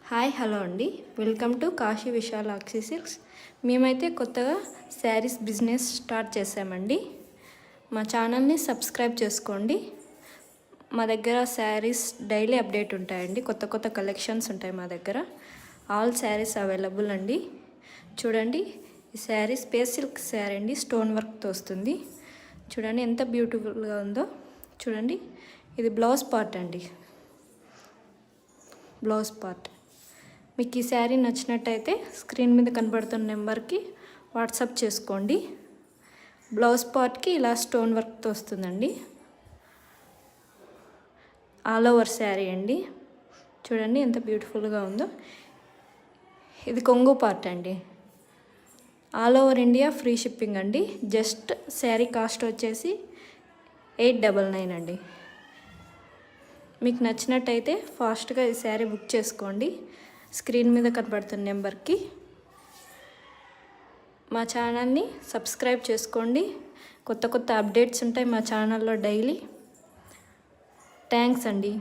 Hi hello అండి, welcome to Kashi Visalakshi silks. మేమైతే కొత్తగా శారీస్ బిజినెస్ స్టార్ట్ చేసామండి. మా ఛానల్ని సబ్స్క్రైబ్ చేసుకోండి. మా దగ్గర శారీస్ డైలీ అప్డేట్ ఉంటాయండి. కొత్త కొత్త కలెక్షన్స్ ఉంటాయి మా దగ్గర. ఆల్ శారీస్ అవైలబుల్ అండి. చూడండి, ఈ శారీ స్పేస్ సిల్క్ శారీ అండి, స్టోన్ వర్క్తో వస్తుంది. చూడండి ఎంత బ్యూటిఫుల్గా ఉందో. చూడండి, ఇది బ్లౌజ్ పార్ట్ అండి. బ్లౌజ్ పార్ట్ మీకు ఈ శారీ నచ్చినట్టయితే స్క్రీన్ మీద కనబడుతున్న నెంబర్కి వాట్సాప్ చేసుకోండి. బ్లౌజ్ పార్ట్కి ఇలా స్టోన్ వర్క్తో వస్తుందండి. ఆల్ ఓవర్ శారీ అండి. చూడండి ఎంత బ్యూటిఫుల్గా ఉందో. ఇది కొంగు పార్ట్ అండి. All over India free shipping అండి. జస్ట్ శారీ కాస్ట్ వచ్చేసి 899 అండి. మీకు నచ్చినట్టయితే ఫాస్ట్గా ఈ శారీ బుక్ చేసుకోండి. స్క్రీన్ మీద కనబడుతున్న నెంబర్కి. మా ఛానల్ని సబ్స్క్రైబ్ చేసుకోండి. కొత్త కొత్త అప్డేట్స్ ఉంటాయి మా ఛానల్లో డైలీ. థ్యాంక్స్ అండి.